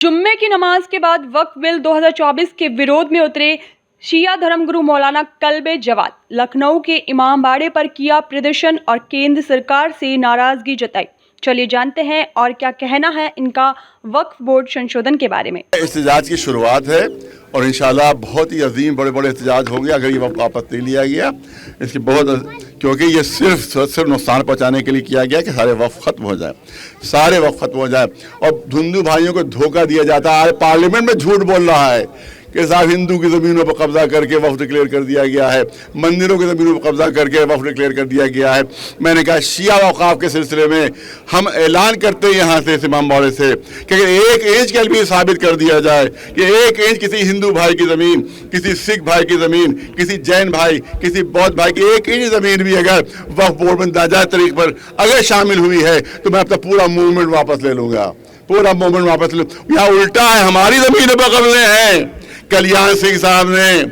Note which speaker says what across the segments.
Speaker 1: जुम्मे की नमाज के बाद वक्फ बिल 2024 के विरोध में उतरे शिया धर्मगुरु मौलाना कल्बे जवाद लखनऊ के इमाम बाड़े पर किया प्रदर्शन और केंद्र सरकार से नाराजगी जताई। चलिए जानते हैं और क्या कहना है इनका वक्फ बोर्ड संशोधन के बारे में।
Speaker 2: एहतजाज की शुरुआत है और इंशाल्लाह बहुत ही अजीम बड़े बड़े एहतजाज होंगे अगर ये वापस नहीं लिया गया। इसकी बहुत क्योंकि ये सिर्फ नुकसान पहुंचाने के लिए किया गया कि सारे वक्फ खत्म हो जाए, सारे वक्फ खत्म हो जाए। और हिंदू भाइयों को धोखा दिया जाता है। पार्लियामेंट में झूठ बोल रहा है कि साहब हिंदू की ज़मीनों पर कब्जा करके वक्फ डिक्लेयर कर दिया गया है, मंदिरों की ज़मीनों पर कब्जा करके वक्फ डिक्लेयर कर दिया गया है। मैंने कहा शिया वक़ाफ़ के सिलसिले में हम ऐलान करते हैं यहाँ से इमाम बाड़े से कि एक इंच के लिए साबित कर दिया जाए कि एक इंच किसी हिंदू भाई की ज़मीन, किसी सिख भाई की ज़मीन, किसी जैन भाई, किसी बौद्ध भाई की एक इंच ज़मीन भी अगर वक्फ बोर्ड में नाजायज़ तरीके पर अगर शामिल हुई है तो मैं अपना पूरा मूवमेंट वापस ले लूँगा, पूरा मूवमेंट वापस ले। यहाँ उल्टा है, हमारी ज़मीनें पर कब्ज़े हैं। कल्याण सिंह साहब ने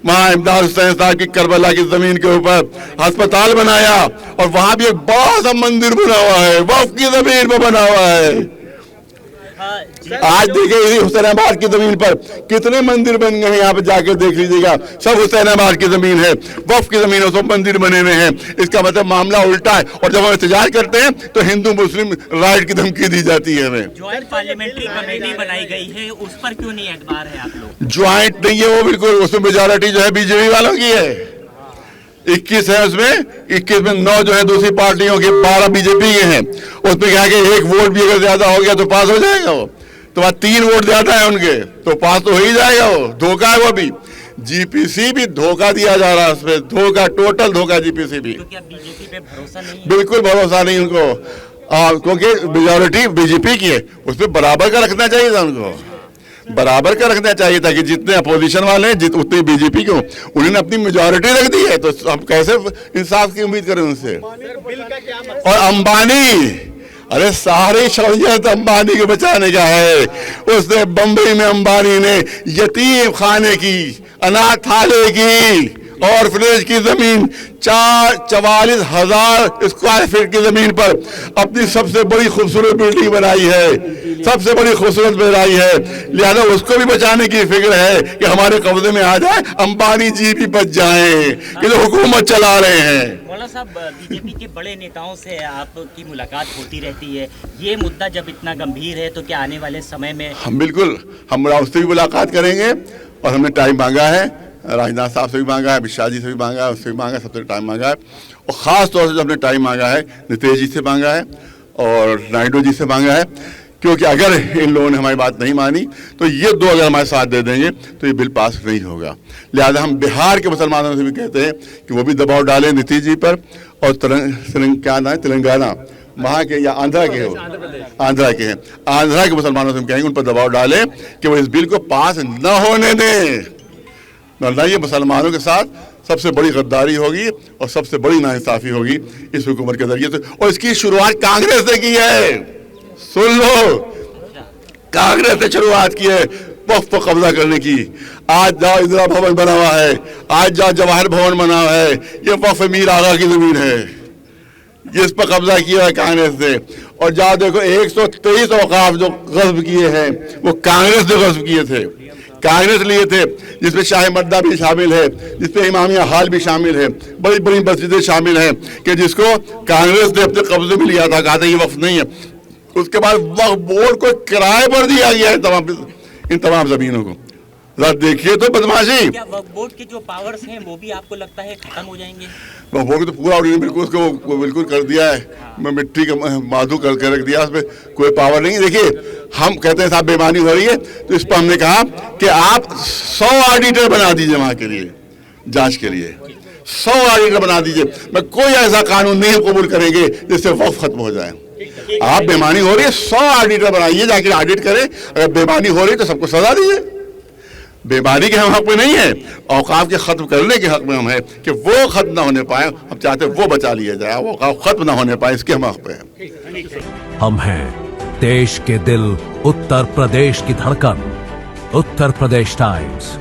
Speaker 2: वहाँ इमदाद हुसैन साहब की करबला की जमीन के ऊपर अस्पताल बनाया और वहाँ भी एक बड़ा सा मंदिर बना हुआ है, वक्फ की जमीन पर बना हुआ है। आज देखिए इसी हुसैनाबाद की जमीन पर कितने मंदिर बन गए हैं, यहाँ पे जाके देख लीजिएगा, सब हुसैनाबाद की जमीन है, वक्फ की जमीन है, सब मंदिर बने हुए हैं। इसका मतलब मामला उल्टा है। और जब हम एहतजाज करते हैं तो हिंदू मुस्लिम राइट की धमकी दी जाती है। हमें
Speaker 3: ज्वाइंट पार्लियामेंट्री कमेटी बनाई गई है, उस पर क्यों नहीं एतबार है आप लोग?
Speaker 2: ज्वाइंट नहीं है वो, बिल्कुल उसमें मेजॉरिटी जो है बीजेपी वालों की है। 21 है उसमें, 21 में 9 जो है दूसरी पार्टियों के, 12 बीजेपी के हैं। उसमें क्या कि एक वोट भी अगर ज्यादा हो गया तो पास हो जाएगा वो, तो बाद 3 वोट ज्यादा है उनके तो पास तो हो ही जाएगा। वो धोखा है। वो भी जीपीसी भी धोखा दिया जा रहा है, उसमें धोखा, टोटल धोखा जीपीसी भी।
Speaker 3: तो क्या बीजेपी पे भरोसा नहीं है?
Speaker 2: बिल्कुल भरोसा नहीं उनको, क्योंकि मेजॉरिटी बीजेपी की है, उसमें बराबर का रखना चाहिए था, उनको बराबर का रखना चाहिए था कि जितने अपोजिशन वाले हैं उतनी बीजेपी को, उन्होंने अपनी मेजॉरिटी रख दी है तो हम कैसे इंसाफ की उम्मीद करें उनसे। और अंबानी, अरे सारी शौर्यत अंबानी के बचाने का है। उसने बम्बई में अंबानी ने यतीम खाने की, अनाथालय की और फ्रेज की जमीन 44,000 स्क्वायर फीट की जमीन पर अपनी सबसे बड़ी खूबसूरत बिल्डिंग बनाई है, सबसे बड़ी खूबसूरत बनाई है। लिहाजा उसको भी बचाने की फिक्र है कि हमारे कब्जे में आ जाए, अंबानी जी भी बच जाएं कि जो हुकूमत चला रहे हैं।
Speaker 3: मौलाना साहब, बीजेपी के बड़े नेताओं से आपकी मुलाकात होती रहती है, ये मुद्दा जब इतना गंभीर है तो क्या आने वाले समय में? हम
Speaker 2: बिल्कुल, हम उससे भी मुलाकात करेंगे और हमने टाइम मांगा है, राजनाथ साहब से भी मांगा है, अमित शाह जी से भी मांगा है, उससे भी मांगा है, सबसे टाइम मांगा है। और ख़ास तौर से जो हमने टाइम मांगा है नीतीश जी से मांगा है और नायडू जी से मांगा है, क्योंकि अगर इन लोगों ने हमारी बात नहीं मानी तो ये 2 अगर हमारे साथ दे देंगे तो ये बिल पास नहीं होगा। लिहाजा हम बिहार के मुसलमानों से भी कहते हैं कि वो भी दबाव डालें नीतीश जी पर। और तेलंगाना वहाँ के या आंध्रा के हो, आंध्रा के हैं, आंध्रा के मुसलमानों से हम कहेंगे उन पर दबाव डालें कि वो इस बिल को पास न होने दें, वरना ये मुसलमानों के साथ सबसे बड़ी गद्दारी होगी और सबसे बड़ी नाइंसाफी होगी इस हुकूमत के जरिए से। और इसकी शुरुआत कांग्रेस ने की है, सुन लो, कांग्रेस ने शुरुआत की है वक्फ पर कब्जा करने की। आज जाओ इंदिरा भवन बना हुआ है, आज जाओ जवाहर भवन बना हुआ है, ये वक्फ मीर आगा की जमीन है, जिस पर कब्जा किया है कांग्रेस ने। और जाओ देखो 123 औकाफ जो गस्ब किए हैं वो कांग्रेस ने गस्ब किए थे, कांग्रेस लिए थे, जिसमें शाही मर्दा भी शामिल है, जिसमें इमामिया हाल भी शामिल है, बड़ी बड़ी मस्जिदें शामिल हैं कि जिसको कांग्रेस ने अपने कब्जे में लिया था, कहा था ये वक्फ नहीं है। उसके बाद वक्फ बोर्ड को किराए पर दिया गया है इन तमाम जमीनों को। जरा देखिए तो बदमाशी।
Speaker 3: क्या वक्फ बोर्ड के जो पावर्स हैं वो भी आपको लगता है खत्म हो जाएंगे?
Speaker 2: वक्फ बोर्ड तो पूरा बिल्कुल उसको बिल्कुल कर दिया है, मिट्टी का माधु कर रख दिया, उसमें कोई पावर नहीं। देखिए हम कहते हैं साहब बेईमानी हो रही है तो इस पर हमने कहा कि आप 100 ऑडिटर बना दीजिए वहाँ के लिए, जांच के लिए 100 ऑडिटर बना दीजिए। मैं कोई ऐसा कानून नहीं कबूल करेंगे जिससे वक्फ खत्म हो जाए। आप बेईमानी हो रही है 100 ऑडिटर बनाइए, जाके ऑडिट करें, अगर बेईमानी हो रही है तो सबको सजा दीजिए। बेईमानी के हम हक में नहीं है, औकाफ के खत्म करने के हक में हम है कि वो खत्म ना होने पाए। हम चाहते हैं वो बचा लिया जाए, औकाफ खत्म ना होने पाए, इसके हम हक पे हैं।
Speaker 4: हम हैं देश के दिल, उत्तर प्रदेश की धड़कन, उत्तर प्रदेश टाइम्स।